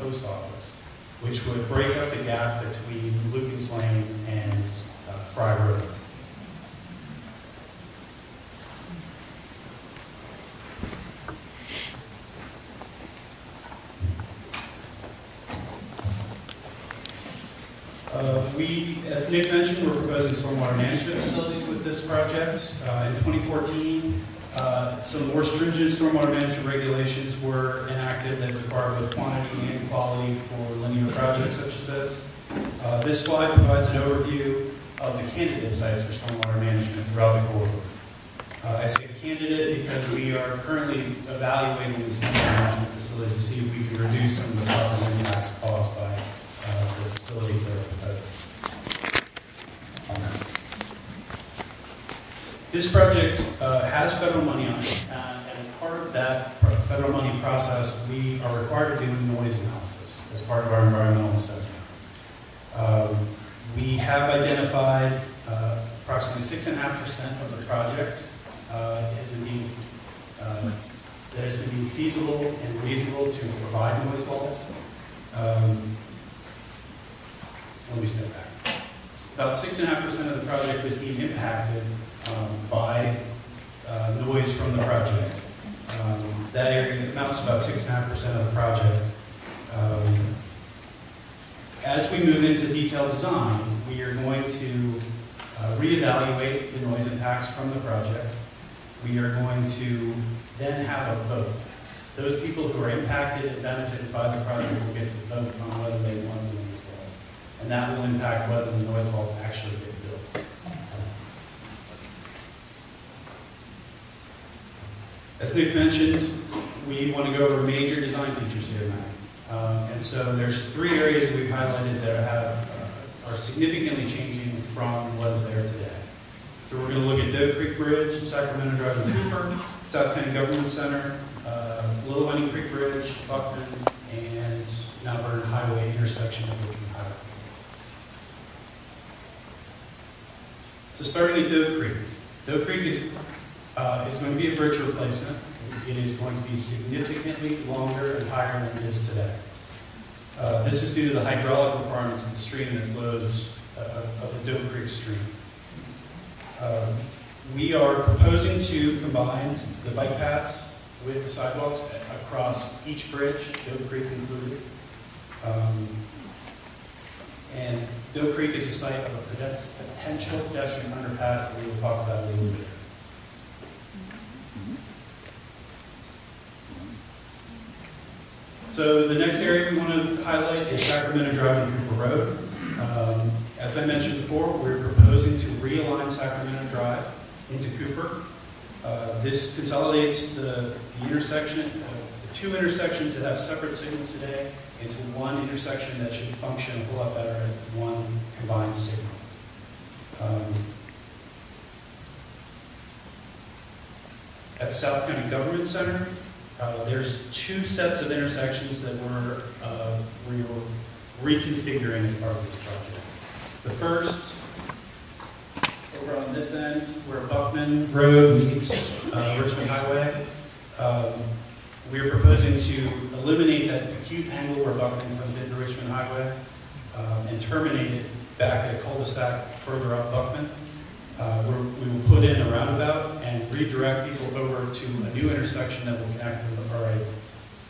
post office, which would break up the gap between Lucas Lane and Fry Road. As Nick mentioned, we're proposing stormwater management facilities with this project. In 2014, some more stringent stormwater management regulations were enacted that require both quantity and quality for linear projects such as this. This slide provides an overview of the candidate sites for stormwater management throughout the corridor. I say candidate because we are currently evaluating these stormwater management facilities to see if we can reduce some of the problem impacts caused by the facilities that are proposed. This project has federal money on it, and as part of that federal money process, we are required to do a noise analysis as part of our environmental assessment. We have identified approximately 6.5% of the project that has been deemed feasible and reasonable to provide noise walls. Let me step back. About 6.5% of the project was being impacted by noise from the project. That area amounts to about 6.5% of the project. As we move into detailed design, we are going to reevaluate the noise impacts from the project. We are going to then have a vote. Those people who are impacted and benefited by the project will get to vote on whether they want the noise walls. And that will impact whether the noise walls actually get built. As Nick mentioned, we want to go over major design features here tonight. And so there's 3 areas we've highlighted that are significantly changing from what is there today. So we're going to look at Doe Creek Bridge, Sacramento Drive and Cooper, South County Government Center, Little Honey Creek Bridge, Buckman, and now Vernon Highway intersection of Richmond Highway. So starting at Doe Creek. Doe Creek is going to be a bridge replacement. It is going to be significantly longer and higher than it is today. This is due to the hydraulic requirements of the stream that flows of the Doe Creek stream. We are proposing to combine the bike paths with the sidewalks across each bridge, Doe Creek included. And Doe Creek is a site of a potential pedestrian underpass that we will talk about a little bit. So the next area we want to highlight is Sacramento Drive and Cooper Road. As I mentioned before, we're proposing to realign Sacramento Drive into Cooper. This consolidates the intersection, the 2 intersections that have separate signals today, into one intersection that should function a whole lot better as one combined signal. At South County Government Center, there's 2 sets of intersections that we're reconfiguring as part of this project. The first, over on this end, where Buckman Road meets Richmond Highway, we're proposing to eliminate that acute angle where Buckman comes into Richmond Highway and terminate it back at a cul-de-sac further up Buckman. We will put in a roundabout and redirect people over to a new intersection that will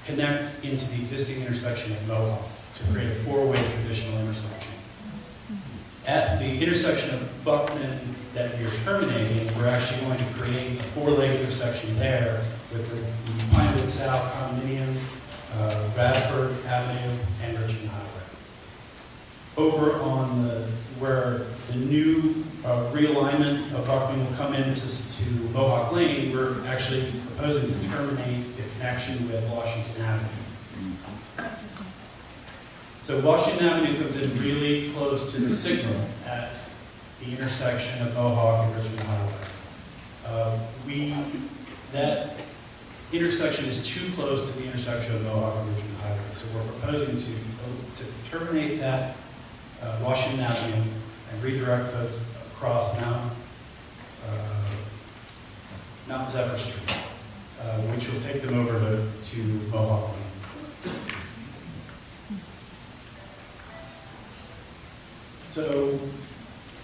connect into the existing intersection at Mohawk to create a 4-way traditional intersection. At the intersection of Buckman that we are terminating, we're actually going to create a 4-lane intersection there with the Pinewood South Condominium, Radford Avenue, and Richmond Highway. Over on where the new realignment of Buckman will come into Mohawk Lane, we're actually proposing to terminate the connection with Washington Avenue. So Washington Avenue comes in really close to the signal at the intersection of Mohawk and Richmond Highway. That intersection is too close to the intersection of Mohawk and Richmond Highway, so we're proposing to terminate that Washington Avenue and redirect folks across Mount Zephyr Street, which will take them over to Mohawk Lane. So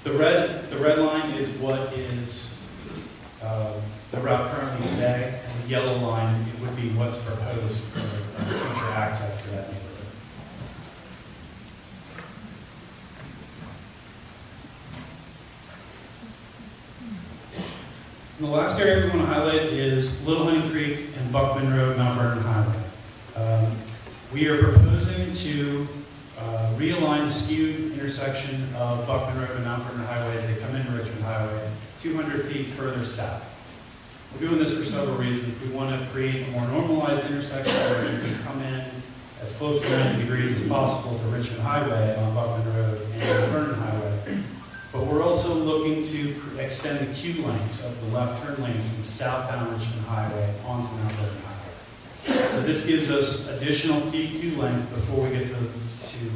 the red line is what is the route currently today, and the yellow line it would be what's proposed for future access to that neighborhood. And the last area we want to highlight is Little Honey Creek and Buckman Road, Mount Vernon Highway. We are proposing to realign the skewed intersection of Buckman Road and Mount Vernon Highway as they come into Richmond Highway 200 feet further south. We're doing this for several reasons. We want to create a more normalized intersection where you can come in as close to 90 degrees as possible to Richmond Highway on Buckman Road and Vernon Highway. But we're also looking to extend the queue lengths of the left turn lanes from southbound Richmond Highway onto Mount Vernon Highway. So this gives us additional queue length before we get to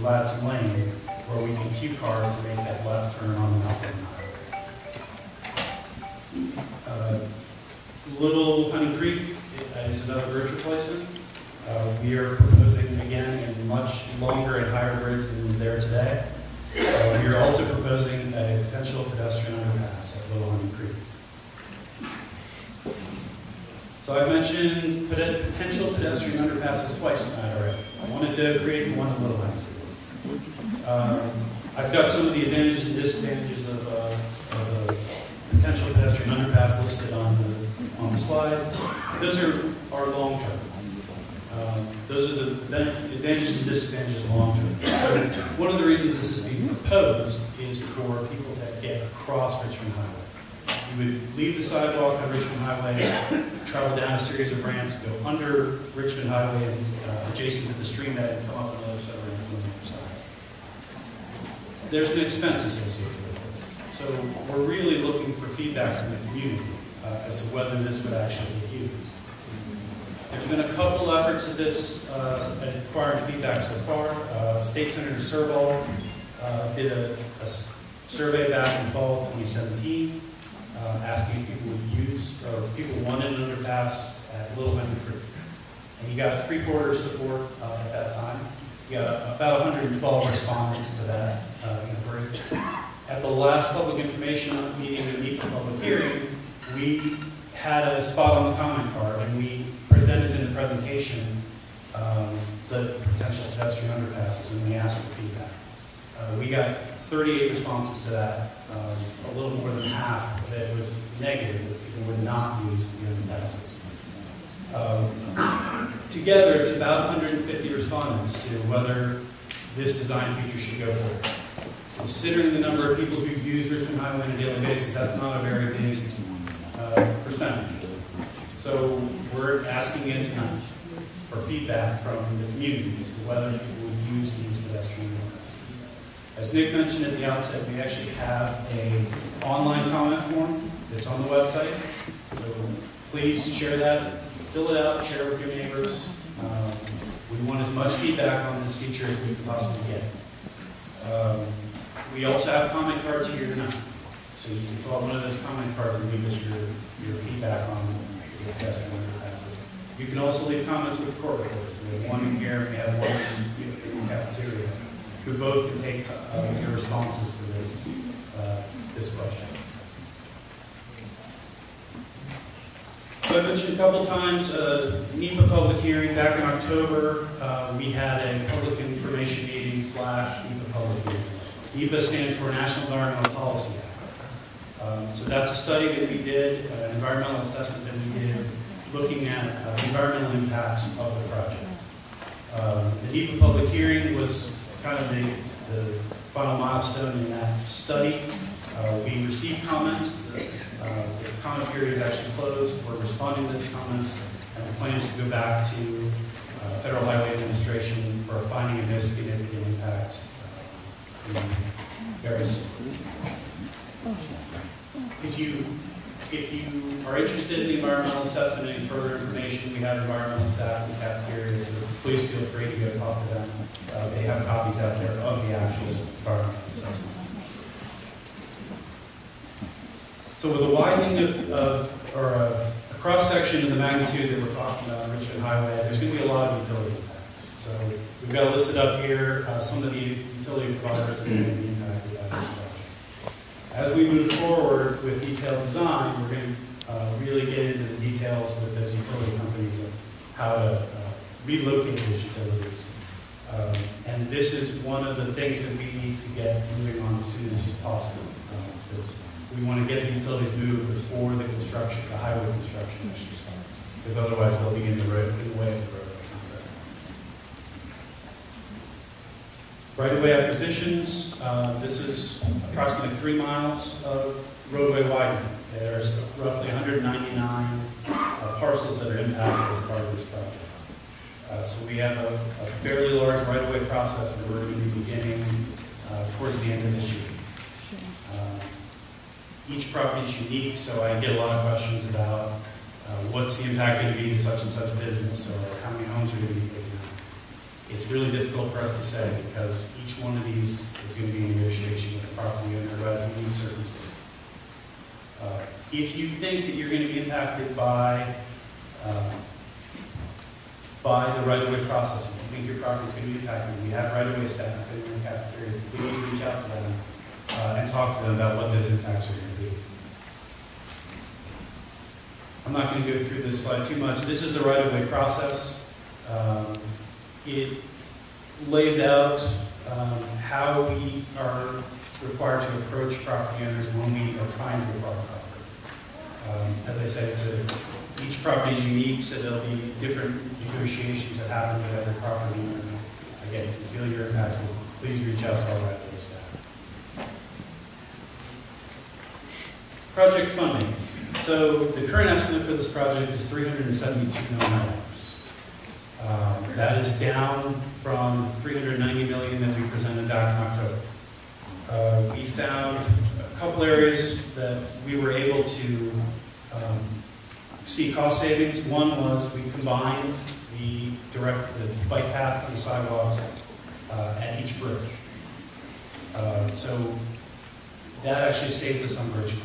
Ladson Lane, where we can queue cars to make that left turn on the Mount Vernon Highway. Little Honey Creek is another bridge replacement. We are proposing, again, a much longer and higher bridge than is there today. We are also proposing a potential pedestrian underpass at Little Honey Creek. So I mentioned potential pedestrian underpasses twice tonight already. I wanted to create one at Little Honey Creek. I've got some of the advantages and disadvantages of a potential pedestrian underpass listed on the slide. Those are long term. Those are the advantages and disadvantages of long term. So one of the reasons this is being proposed is for people to get across Richmond Highway. You would leave the sidewalk on Richmond Highway, travel down a series of ramps, go under Richmond Highway and adjacent to the stream bed and come up on the other side of ramps on the other side. There's an expense associated with this. So we're really looking for feedback from the community as to whether this would actually be used. There's been a couple efforts at this, at acquiring feedback so far. State Senator Sherwood did a survey back in fall of 2017, asking if people would use, or people wanted an underpass at Little Honey Creek. And he got 3/4 support at that time. He got about 112 respondents to that inquiry. At the last public information meeting, the NEPA public hearing, we had a spot on the comment card, and we presented in the presentation the potential pedestrian underpasses, and we asked for feedback. We got 38 responses to that, a little more than half that was negative, that people would not use the underpasses. Together, it's about 150 respondents to whether this design feature should go forward. Considering the number of people who use Richmond Highway on a daily basis, that's not a very big percentage. So we're asking again tonight for feedback from the community as to whether people would use these pedestrian underpasses. As Nick mentioned at the outset, we actually have an online comment form that's on the website. So please share that, fill it out, share it with your neighbors. We want as much feedback on this feature as we can possibly get. We also have comment cards here tonight. So you can fill out one of those comment cards and leave us your feedback on the pedestrian underpasses. You can also leave comments with court reporters. We have one in here, and we have one in the cafeteria, who both can take your responses to this question. So I mentioned a couple times, NEPA public hearing back in October. We had a public information meeting / NEPA public hearing. NEPA stands for National Environmental Policy Act. So that's a study that we did, an environmental assessment that we did, looking at environmental impacts of the project. The NEPA public hearing was kind of the final milestone in that study. We received comments. The comment period is actually closed. We're responding to those comments, and the plan is to go back to Federal Highway Administration for finding of no significant impact very soon. If you are interested in the environmental assessment and any further information, we have environmental staff in the cafeteria, so please feel free to go talk to them. They have copies out there of the actual environmental assessment. So with a widening or a cross-section of the magnitude that we're talking about on Richmond Highway, there's going to be a lot of utility impacts. So we've got listed up here some of the utility providers that are going to be impacted by by this project. As we move forward with detailed design, we're going to really get into the details with those utility companies of how to relocate those utilities. And this is one of the things that we need to get moving on as soon as possible. So we want to get the utilities moved before the construction, the highway construction actually starts, because otherwise they'll be in the way of the roadway contract. Right-of-way acquisitions. This is approximately 3 miles of roadway widening. There's roughly 199 parcels that are impacted as part of this project. So we have a fairly large right-of-way process that we're going to be beginning towards the end of this year. Each property is unique, so I get a lot of questions about what's the impact going to be to such and such business, or how many homes are going to be taken out. It's really difficult for us to say because each one of these is going to be a negotiation with the property owner who has unique circumstances. If you think that you're going to be impacted by the right-of-way process, if you think your property is going to be impacted, we have right-of-way staff in the cafeteria. Please reach out to them and talk to them about what those impacts are going to be. I'm not going to go through this slide too much. This is the right-of-way process. It lays out how we are required to approach property owners when we are trying to acquire property. As I said, each property is unique, so there'll be different negotiations that happen with every property owner. Again, if you feel you're impacted, please reach out to our right-of-way staff. Project funding. So the current estimate for this project is $372 million. That is down from $390 million that we presented back in October. We found a couple areas that we were able to see cost savings. One was we combined the bike path and the sidewalks at each bridge. So that actually saved us on bridge costs.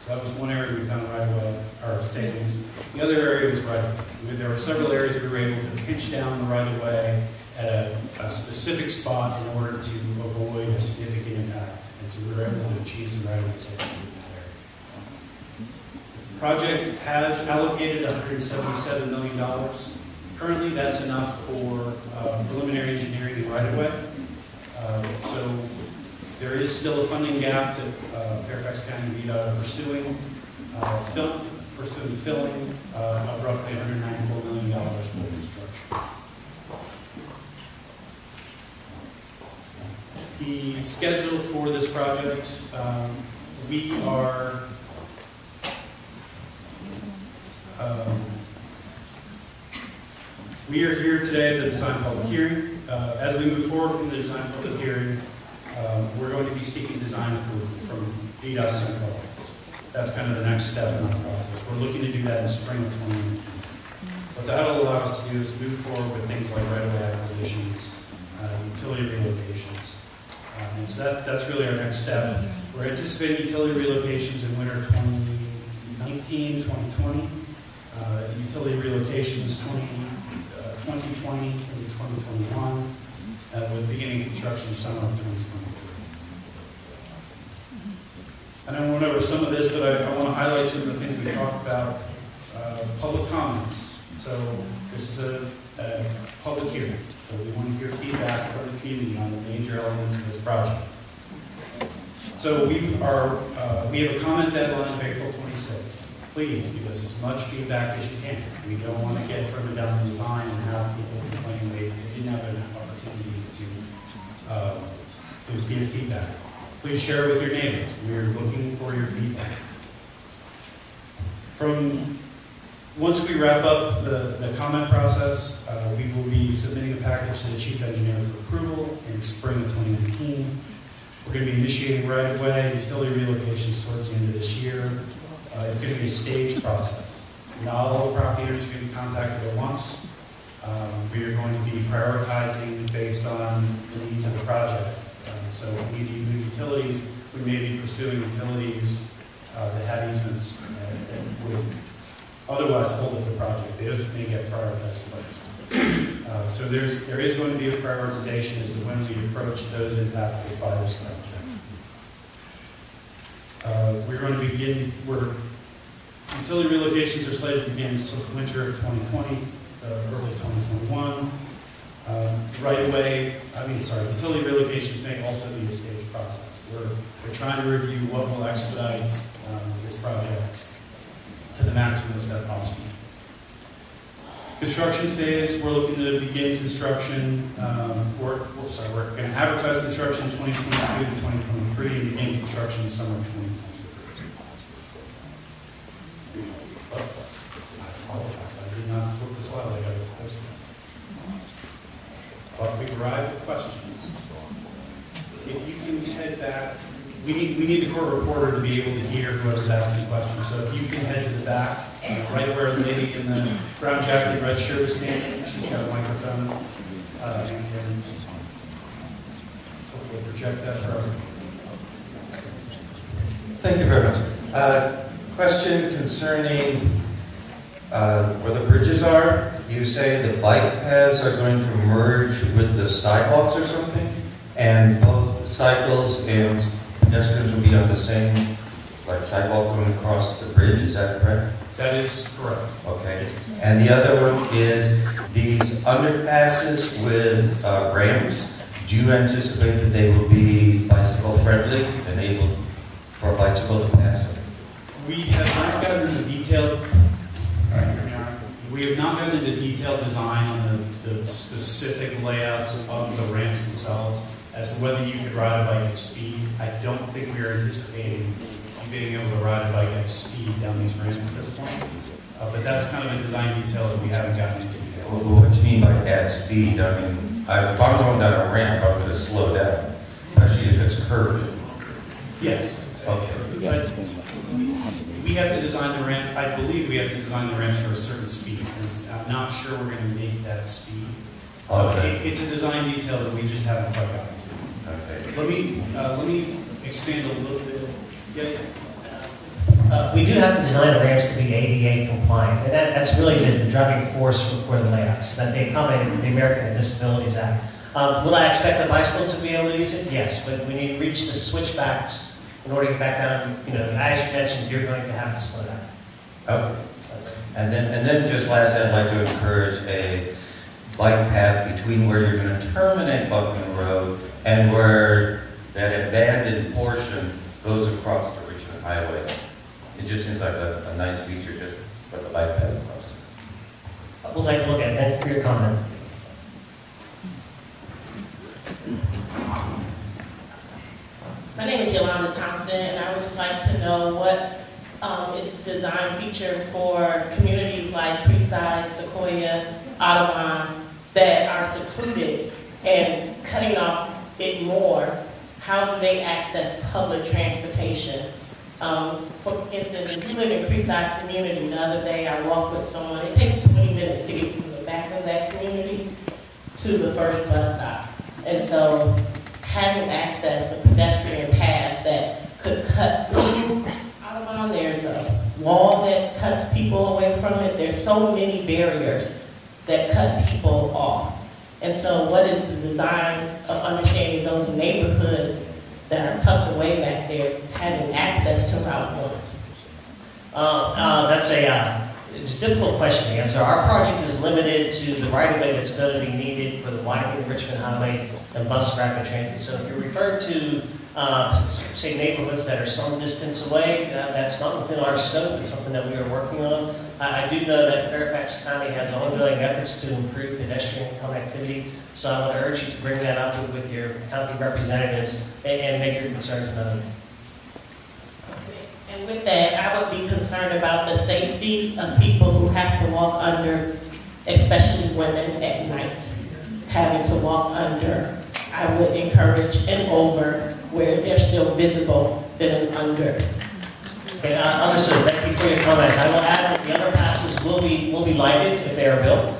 So that was one area we found right-of-way, or savings. The other area was right-of-way. There were several areas we were able to pinch down the right-of-way at a specific spot in order to avoid a significant impact. And so we were able to achieve the right-of-way savings in that area. The project has allocated $177 million. Currently, that's enough for preliminary engineering and right-of-way. So there is still a funding gap that Fairfax County and VDOT are pursuing filling of roughly $194 million for construction. The schedule for this project, we are here today at the design public hearing. As we move forward from the design public hearing, we're going to be seeking design approval from VDOT Central Office. That's kind of the next step in our process. We're looking to do that in spring of 2019. What that will allow us to do is move forward with things like right-of-way acquisitions, utility relocations. And so that's really our next step. We're anticipating utility relocations in winter 2019, 2020. Utility relocations 2020 into 2021, with beginning construction summer of 2023. And I went over some of this, but I want to highlight some of the things we talked about. Public comments. So this is a public hearing. So we want to hear feedback from the community on the major elements of this project. So we have a comment deadline of April 26th. Please give us as much feedback as you can. We don't want to get further down the design and have people complain they didn't have an opportunity to give feedback. Please share it with your neighbors. We're looking for your feedback. Once we wrap up the comment process, we will be submitting a package to the Chief Engineer for approval in spring of 2019. We're going to be initiating right-of-way, utility relocations towards the end of this year. It's going to be a staged process. Not all the property owners are going to be contacted at once. We are going to be prioritizing based on the needs of the project. So if we need new utilities, we may be pursuing utilities that have easements that would otherwise hold up the project. Those may get prioritized first. So there is going to be a prioritization as to when we approach those impacted by this project. We're going to begin, utility relocations are slated to begin winter of 2020, early 2021. Utility relocations may also be a staged process. We're trying to review what will expedite this project to the maximum extent possible. Construction phase, we're looking to begin construction, we're going to advertise construction in 2022 to 2023 and begin construction in summer of 2023. I apologize, I did not flip the slide like I was supposed to. But we've arrived at questions. If you can head back, we need the court reporter to be able to hear whoever's asking questions. So if you can head to the back, right where the lady in the brown jacket and red shirt is standing, she's got a microphone. And can hopefully project that for everyone. Thank you very much. Question concerning where the bridges are. You say the bike paths are going to merge with the sidewalks or something? And both cycles and pedestrians will be on the same sidewalk going across the bridge, is that correct? That is correct. Okay. And the other one is these underpasses with ramps. Do you anticipate that they will be bicycle friendly and able for a bicycle to pass them? We have not gotten into detailed. We have not gotten into detailed design on the specific layouts of the ramps themselves as to whether you could ride a bike at speed. I don't think we are anticipating being able to ride a bike at speed down these ramps at this point. But that's kind of a design detail that we haven't gotten into yet. Well, what do you mean by at speed? I mean, if I'm going down a ramp, I'm going to slow down, especially if it's curved. Yes. Okay. But we have to design the ramp. I believe we have to design the ramps for a certain speed. And I'm not sure we're going to make that speed. So okay. It's a design detail that we just haven't quite gotten to. Okay. Let me expand a little bit. Yeah. We do have to design the ramps to be ADA compliant, and that's really the driving force for the layouts, that they accommodate the American with Disabilities Act. Will I expect the bicycle to be able to use it? Yes, but when you reach the switchbacks, in order to get back down, as you mentioned, you're going to have to slow down. Okay. And then just lastly, I'd like to encourage a bike path between where you're going to terminate Buckman Road and where that abandoned portion goes across the Richmond Highway. It just seems like a nice feature just for the bike path across. We'll take a look at it. Thank you for your comment. My name is Yolanda Thompson, and I would just like to know what is the design feature for communities like Creekside, Sequoia, Audubon that are secluded and cutting off it more. How do they access public transportation? For instance, if you live in Creekside community, the other day I walked with someone, it takes 20 minutes to get from the back of that community to the first bus stop. And so having access to pedestrian paths that could cut through Audubon, there's a wall that cuts people away from it. There's so many barriers that cut people off. And so what is the design of understanding those neighborhoods that are tucked away back there, having access to Route 1? That's it's a difficult question to answer. Our project is limited to the right-of-way that's going to be needed for the widening of Richmond Highway and bus rapid transit. So if you refer to, say, neighborhoods that are some distance away, that's not within our scope. It's something that we are working on. I do know that Fairfax County has ongoing efforts to improve pedestrian connectivity. So I would urge you to bring that up with your county representatives and make your concerns known. And with that, I would be concerned about the safety of people who have to walk under, especially women at night, having to walk under. I would encourage an over where they're still visible than an under. Okay, understood. Thank you for your comment. I will add that the underpasses will be lighted if they are built.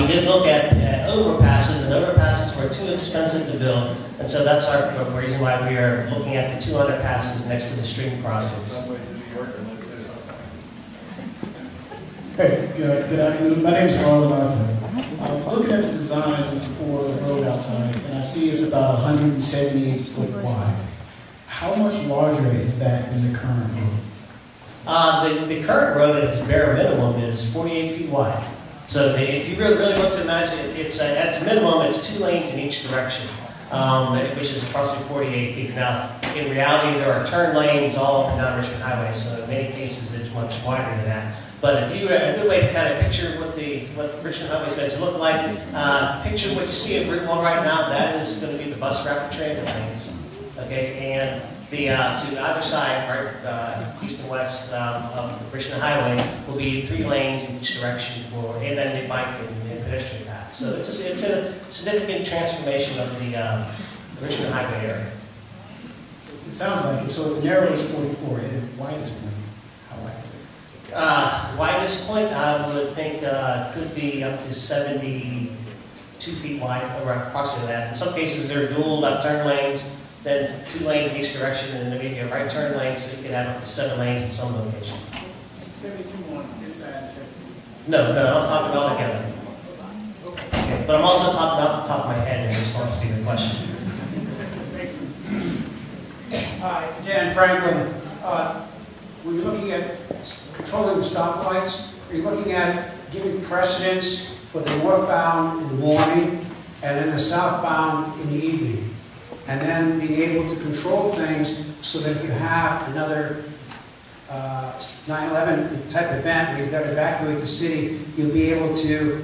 We did look at overpasses, and overpasses were too expensive to build, and so that's our reason why we are looking at the 2 underpasses next to the stream crossings. Hey, good afternoon. My name is Carl Larford. I'm looking at the design for the road outside, and I see it's about 178 foot wide. How much larger is that than the current road? The current road at its bare minimum is 48 feet wide. So if you really look to imagine, at its minimum, it's 2 lanes in each direction, which is approximately 48 feet. Now, in reality, there are turn lanes all up and down Richmond Highway, so in many cases it's much wider than that. But if you, a good way to kind of picture what Richmond Highway is going to look like, picture what you see at Route 1 right now. That is going to be the bus rapid transit lanes. Okay, and to either side, right, east and west of Richmond Highway, will be 3 lanes in each direction and then the bike and pedestrian path. So it's a significant transformation of the Richmond Highway area. It sounds like it. So the narrow is 44, and wide is 20. How wide is it? Widest point, I would think, could be up to 72 feet wide, or approximately that. In some cases, there are dual left turn lanes, then 2 lanes in each direction, and then maybe a right turn lane, so you can have up to 7 lanes in some locations. 72 on this side, 72. No, I'm talking all together. Okay, but I'm also talking off the top of my head in response to your question. Hi, Dan Franklin. When you're looking at controlling the stoplights, are you looking at giving precedence for the northbound in the morning and then the southbound in the evening? And then being able to control things so that if you have another 9/11 type event where you've got to evacuate the city, you'll be able to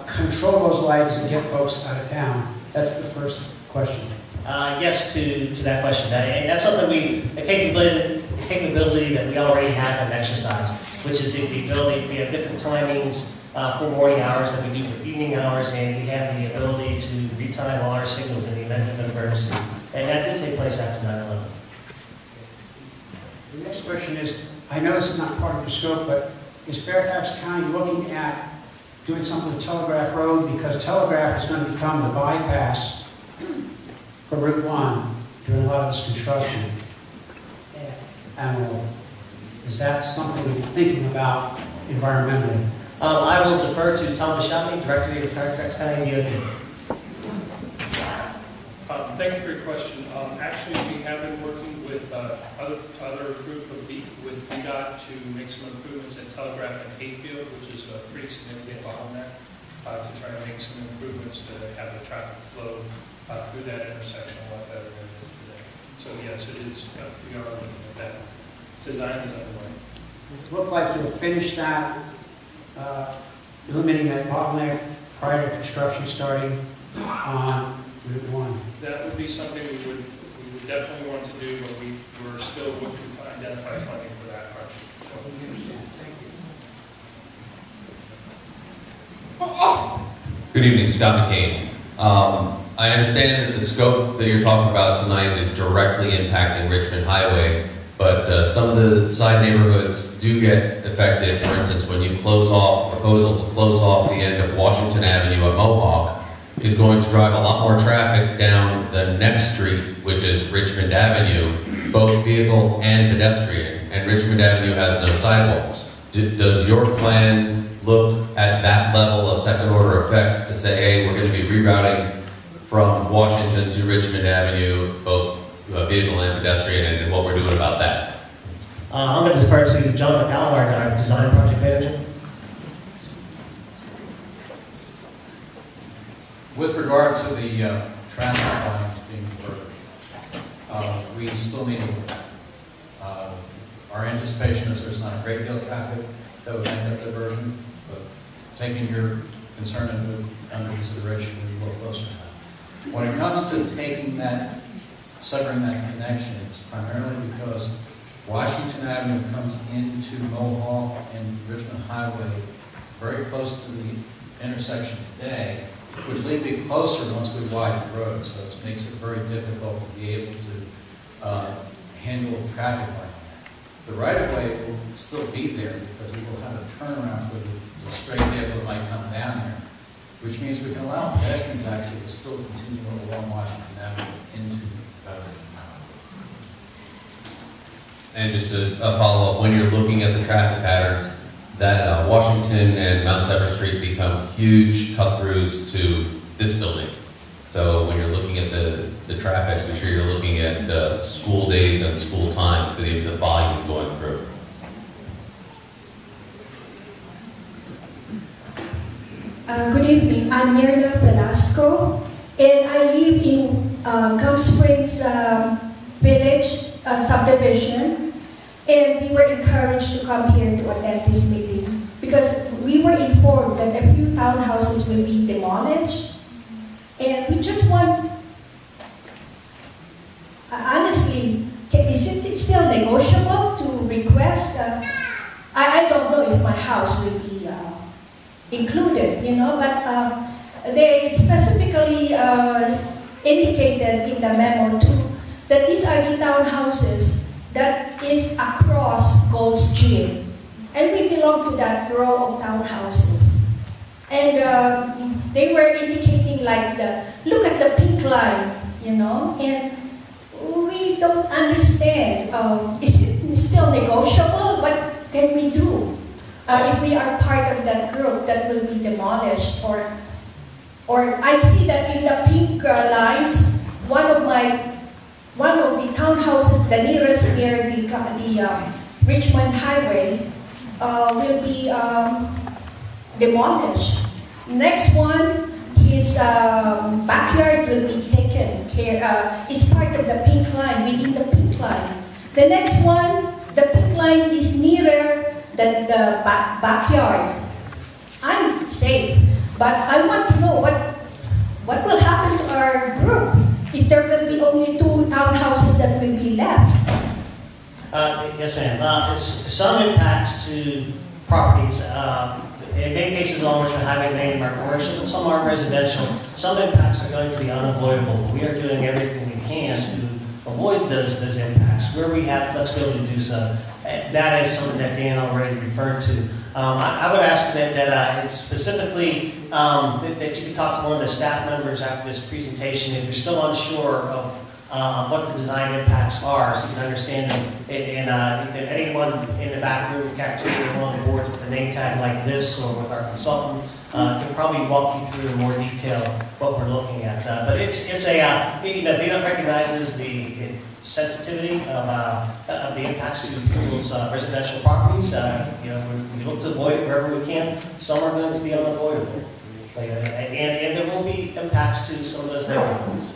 control those lights and get folks out of town. That's the first question. Yes, to that question. And that's something a capability that we already have and exercise, which is the ability, we have different timings for morning hours that we do for evening hours, and we have the ability to retime all our signals in the event of an emergency. And that did take place after 9/11. The next question is, I know this is not part of your scope, but is Fairfax County looking at doing something with Telegraph Road? Because Telegraph is going to become the bypass for Route 1 during a lot of this construction. And is that something you're thinking about environmentally? I will defer to Tom Bishami, Director of Fairfax County DOT. Thank you for your question. Actually, we have been working with other group with VDOT to make some improvements at Telegraph and Hayfield, which is a pretty significant bottleneck, to try to make some improvements to have the traffic flow through that intersection a lot better than it is today. So yes, it is. We are looking at that. Design is underway. It looked like you'll finish that, eliminating that bottleneck prior to construction starting on Route 1. That would be something we would definitely want to do, but we're still looking to identify funding for that project. Thank you. Good evening, Scott McCain. I understand that the scope that you're talking about tonight is directly impacting Richmond Highway, but some of the side neighborhoods do get affected. For instance, when you proposal to close off the end of Washington Avenue at Mohawk is going to drive a lot more traffic down the next street, which is Richmond Avenue, both vehicle and pedestrian, and Richmond Avenue has no sidewalks. Does your plan look at that level of second order effects to say, hey, we're going to be rerouting from Washington to Richmond Avenue, both vehicle and pedestrian, and what we're doing about that? I'm going to defer to John McAllister, our design project manager. With regard to the traffic volumes being diverted, we still need our anticipation is there's not a great deal of traffic that would make that diversion, but taking your concern under consideration, we will closer to that. When it comes to taking that, severing that connection, it's primarily because Washington Avenue comes into Mohawk and Richmond Highway very close to the intersection today, which lead me closer once we widen the road, so it makes it very difficult to be able to handle traffic like that. The right-of-way will still be there because we will have a turnaround for the straight vehicle that might come down there, which means we can allow pedestrians actually to still continue along Washington Avenue into Richmond Highway. And just a follow-up, when you're looking at the traffic patterns, that Washington and Mount Sever Street become huge cut-throughs to this building. So when you're looking at the the traffic, I'm sure you're looking at school days and school times for the volume going through. Good evening. I'm Mirna Velasco, and I live in Gum Springs Village subdivision, and we were encouraged to come here to attend this meeting because we were informed that a few townhouses will be demolished, and we just want, honestly, is it still negotiable to request? I don't know if my house will be included, but they specifically indicated in the memo too that these are the townhouses that is across Gold's Gym, and we belong to that row of townhouses. And they were indicating like look at the pink line, and we don't understand. Is it still negotiable? What can we do? If we are part of that group that will be demolished, or I see that in the pink lines, one of the townhouses, the nearest near the Richmond Highway, will be demolished. Next one, his backyard will be taken care. It's part of the pink line, within the pink line. The next one, the pink line is nearer the backyard. I'm safe, but I want to know what will happen to our group if there will be only 2 townhouses that will be left. Yes, ma'am. Some impacts to properties. In many cases along Richmond Highway, many of them are commercial, but some are residential. Some impacts are going to be unavoidable. We are doing everything we can to avoid those impacts where we have flexibility to do so. That is something that Dan already referred to. I would ask that it's specifically that you could talk to one of the staff members after this presentation if you're still unsure of what the design impacts are, so you can understand them. And anyone in the back room, cafeteria, or on the board with a name tag like this, or with our consultant, can probably walk you through in more detail what we're looking at. But it's a VDOT recognizes the sensitivity of the impacts to people's residential properties. We look to avoid it wherever we can. Some are going to be unavoidable, and there will be impacts to some of those neighborhoods.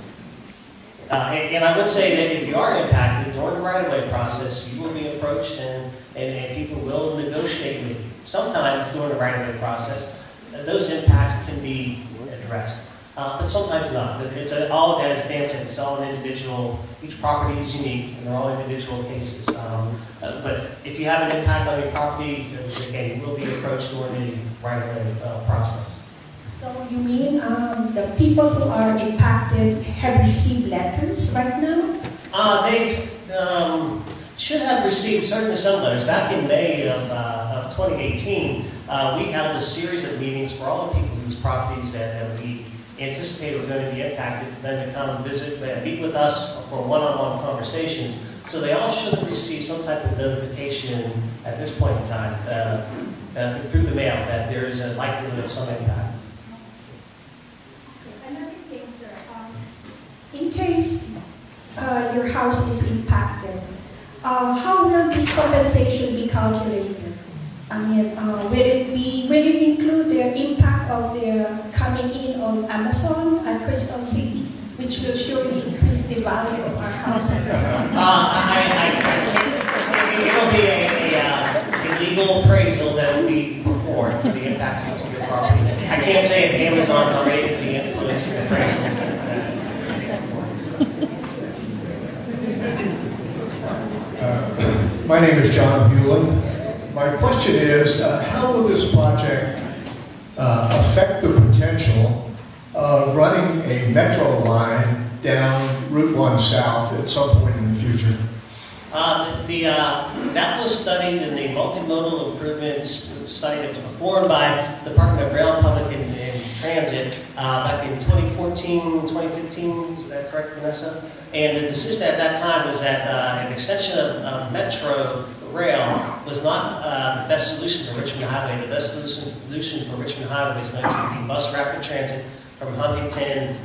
And I would say that if you are impacted during the right-of-way process, you will be approached, and people will negotiate with you. Sometimes during the right-of-way process, those impacts can be addressed, but sometimes not. It's all, as Dan said, it's all an individual. Each property is unique, and they're all individual cases. But if you have an impact on your property, again, you will be approached during the right-of-way process. So you mean the people who are impacted have received letters right now? They should have received certainly some letters. Back in May of 2018, we held a series of meetings for all the people whose properties that we anticipated were going to be impacted, then to come and visit, meet with us for one-on-one conversations. So they all should have received some type of notification at this point in time through the mail that there is a likelihood of some impact. Another thing, sir. In case your house is impacted, how will the compensation be calculated? I mean, will it include the impact of the coming in of Amazon at Crystal City, which will surely increase the value of our house? It will be a legal appraisal that will be performed for the impact to your property. I can't say if Amazon's already going to be influencing appraisals. My name is John Hewlin. My question is, how will this project affect the potential of running a metro line down Route 1 South at some point in the future? That was studied in the multimodal improvements study that was performed by the Department of Rail, Public and Transit back in 2014, 2015. Is that correct, Vanessa? And the decision at that time was that an extension of metro rail was not the best solution for Richmond Highway. The best solution for Richmond Highway is going to be bus rapid transit from Huntington